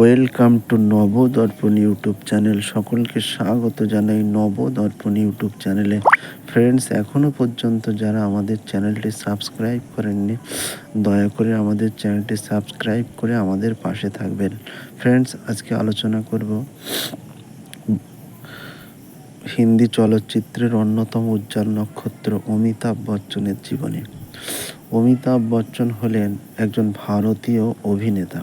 Welcome to Nabadarpan YouTube channel. সকলকে স্বাগত জানাই নবদর্পণ ইউটিউব চ্যানেলে। ফ্রেন্ডস, এখনও পর্যন্ত যারা আমাদের চ্যানেলটি সাবস্ক্রাইব করেননি, দয়া করে আমাদের চ্যানেলটি সাবস্ক্রাইব করে আমাদের পাশে থাকবেন। ফ্রেন্ডস, আজকে আলোচনা করব হিন্দি চলচ্চিত্রের অন্যতম উজ্জ্বল নক্ষত্র অমিতাভ বচ্চনের জীবনী। অমিতাভ বচ্চন হলেন একজন ভারতীয় অভিনেতা,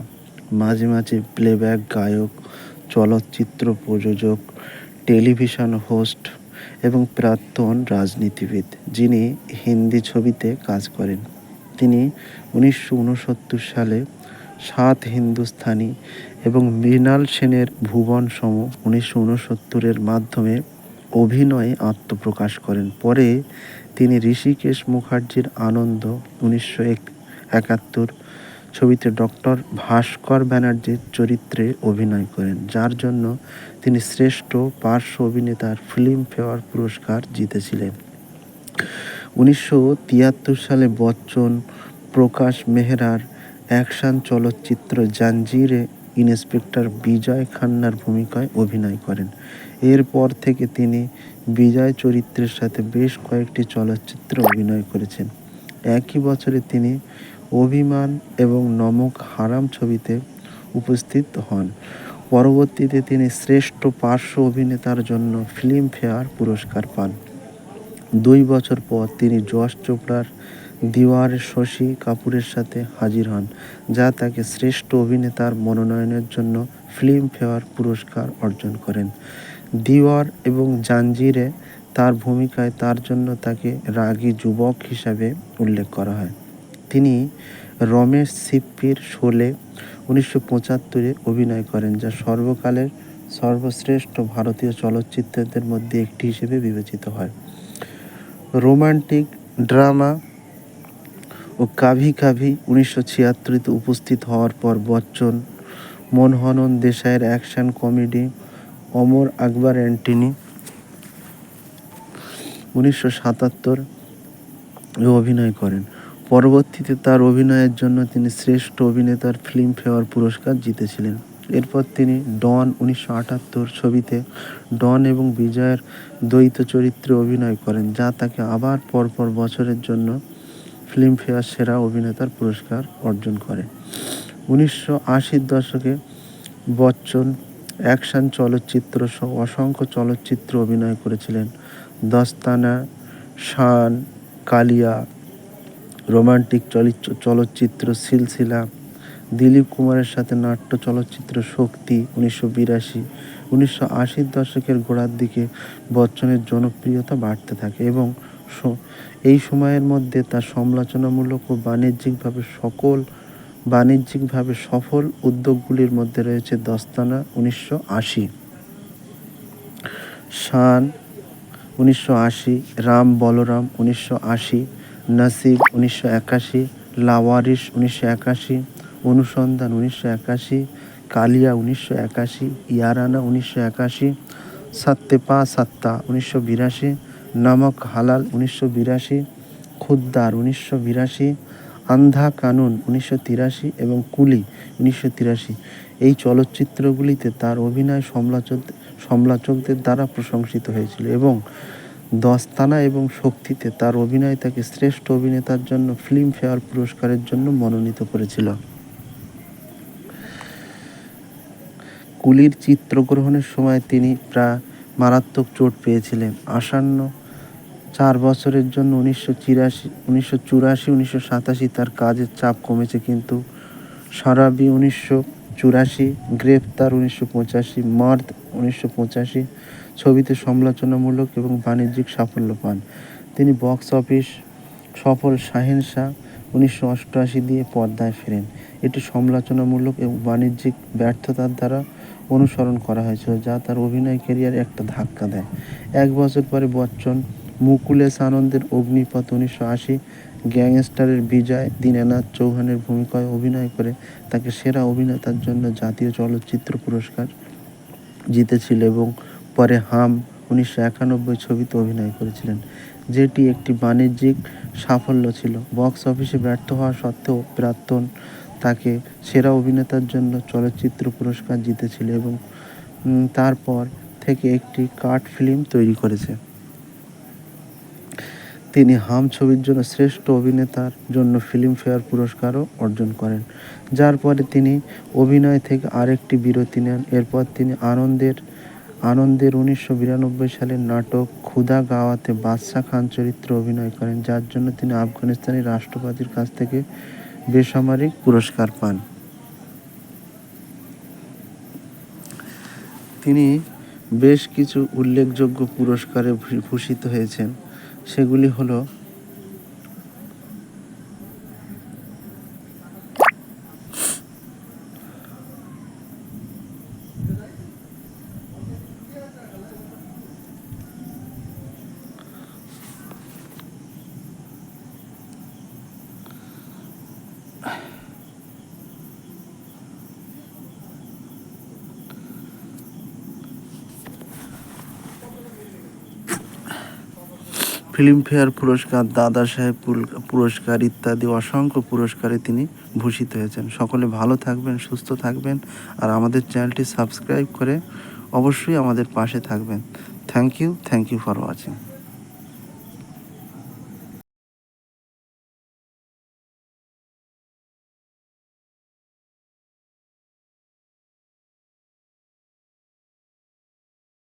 মাঝে মাঝে প্লেব্যাক গায়ক, চলচ্চিত্র প্রযোজক, টেলিভিশন হোস্ট এবং প্রাক্তন রাজনীতিবিদ, যিনি হিন্দি ছবিতে কাজ করেন। তিনি 1969 সালে সাত হিন্দুস্তানি এবং মৃণাল সেনের ভুবন সম 1969-এর মাধ্যমে অভিনয়ে আত্মপ্রকাশ করেন। পরে তিনি ঋষিকেশ মুখার্জির আনন্দ 1971 ছবিতে ডক্টর ভাস্কর ব্যানার্জির চরিত্রে অভিনয় করেন, যার জন্য তিনি শ্রেষ্ঠ পার্শ্ব অভিনেতার ফিল্মফেয়ার পুরস্কার জিতেছিলেন। 1973 সালে বচ্চন প্রকাশ মেহরার অ্যাকশন চলচ্চিত্র জাঞ্জিরে ইন্সপেক্টর বিজয় খান্নার ভূমিকায় অভিনয় করেন। এরপর থেকে তিনি বিজয় চরিত্রের সাথে বেশ কয়েকটি চলচ্চিত্রে অভিনয় করেছেন। একই বছরে তিনি অভিমান এবং নমক হারাম ছবিতে উপস্থিত হন। পরবর্তীতে তিনি শ্রেষ্ঠ পার্শ্ব অভিনেতার জন্য ফিল্মফেয়ার পুরস্কার পান। 2 বছর পর তিনি যশ চোপড়ার দিওয়ারে শশী কাপুরের সাথে হাজির হন, যা তাকে শ্রেষ্ঠ অভিনেতার মনোনয়নের জন্য ফিল্মফেয়ার পুরস্কার অর্জন করেন। দিওয়ার এবং জাঞ্জিরে তার ভূমিকায় তার জন্য তাকে রাগী যুবক হিসাবে উল্লেখ করা হয়। তিনি রমেশ সিপ্পির শোলে 1975-এ অভিনয় করেন, যা সর্বকালের সর্বশ্রেষ্ঠ ভারতীয় চলচ্চিত্রদের মধ্যে একটি হিসেবে বিবেচিত হয়। রোমান্টিক ড্রামা ও কাভি কাভি 1976-তে উপস্থিত হওয়ার পর বচ্চন মনমোহন দেশাইয়ের অ্যাকশন কমেডি অমর আকবর অ্যান্টনি 1977-এ অভিনয় করেন। পরবর্তীতে তার অভিনয়ের জন্য তিনি শ্রেষ্ঠ অভিনেতার ফিল্মফেয়ার পুরস্কার জিতেছিলেন। এরপর তিনি ডন 1978 ছবিতে ডন এবং বিজয়ের দ্বৈত চরিত্রে অভিনয় করেন, যা তাকে আবার পরপর বছরের জন্য ফিল্মফেয়ার সেরা অভিনেতার পুরস্কার অর্জন করে। 1980-র দশকে বচ্চন অ্যাকশন চলচ্চিত্র সহ অসংখ্য চলচ্চিত্রে অভিনয় করেছিলেন। দস্তানা, শান, কালিয়া, রোমান্টিক চলচ্চিত্র সিলসিলা, দিলীপ কুমারের সাথে নাট্য চলচ্চিত্র শক্তি 1982। 1980-র দশকের গোড়ার দিকে বচ্চনের জনপ্রিয়তা বাড়তে থাকে এবং এই সময়ের মধ্যে তার সমালোচনামূলক ও বাণিজ্যিকভাবে সফল উদ্যোগগুলির মধ্যে রয়েছে দস্তানা 1980, শান 1980, রাম বলরাম 1980, নসিব 1981, লাওয়ারিস 1981, অনুসন্ধান 1981, কালিয়া 1981, ইয়ারানা 1981, সত্যপা সত্তা 1982, নমক হালাল 1982, খুদ্দার 1982, আন্ধা কানুন 1983 এবং কুলি 1983। এই চলচ্চিত্রগুলিতে তার অভিনয় সমালোচকদের দ্বারা প্রশংসিত হয়েছিল এবং দস্তানা এবং শক্তিতে তার অভিনয় তাকে শ্রেষ্ঠ অভিনেতার জন্য ফিল্মফেয়ার পুরস্কারের জন্য মনোনীত করেছিল। কুলির চিত্রগ্রহণের সময় তিনি প্রায় মারাত্মক চোট পেয়েছিলেন। আসন্ন 4 বছরের জন্য 1984-1987 তার কাজের চাপ কমেছে, কিন্তু শরাবি 1984, গ্রেফতার 1985, মর্দ 1985 ছবিতে সমালোচনামূলক এবং বাণিজ্যিক সাফল্য পান। তিনি বক্স অফিস সফল শাহেনশাহ 1988 দিয়ে পর্দায় ফেরেন। এটি সমালোচনামূলক এবং বাণিজ্যিক ব্যর্থতার দ্বারা অনুসরণ করা হয়েছিল, যা তার অভিনয় ক্যারিয়ারে একটা ধাক্কা দেয়। 1 বছর পরে বচ্চন মুকুলেশ আনন্দের অগ্নিপথ 1980, গ্যাংস্টারের বিজয় দীনানাথ চৌহানের ভূমিকায় অভিনয় করে তাকে সেরা অভিনেতার জন্য জাতীয় চলচ্চিত্র পুরস্কার জিতেছিল এবং পরে হাম 1991 ছবিতে অভিনয় করেছিলেন, যেটি একটি বাণিজ্যিক সাফল্য ছিল। বক্স অফিসে ব্যর্থ হওয়া সত্ত্বেও প্রাক্তন তাকে সেরা অভিনেতার জন্য চলচ্চিত্র পুরস্কার জিতেছিল এবং তারপর থেকে একটি কাট ফিল্ম তৈরি করেছে। তিনি হাম ছবির জন্য শ্রেষ্ঠ অভিনেতার জন্য ফিল্মফেয়ার পুরস্কারও অর্জন করেন, যার পরে তিনি অভিনয় থেকে আরেকটি বিরতি নেন। এরপর তিনি আনন্দের 1992 সালের নাটক খুদা গাওয়াতে বাদশা খান চরিত্রে অভিনয় করেন, যার জন্য তিনি আফগানিস্তানি রাষ্ট্রপতির কাছ থেকে বেসামরিক পুরস্কার পান। তিনি বেশ কিছু উল্লেখযোগ্য পুরস্কারে ভূষিত হয়েছেন, সেগুলি হলো ফিল্মফেয়ার পুরস্কার, দাদা সাহেব পুরস্কার ইত্যাদি অসংখ্য পুরস্কারে তিনি ভূষিত হয়েছেন। সকলে ভালো থাকবেন, সুস্থ থাকবেন, আর আমাদের চ্যানেলটি সাবস্ক্রাইব করে অবশ্যই আমাদের পাশে থাকবেন। Thank you for watching.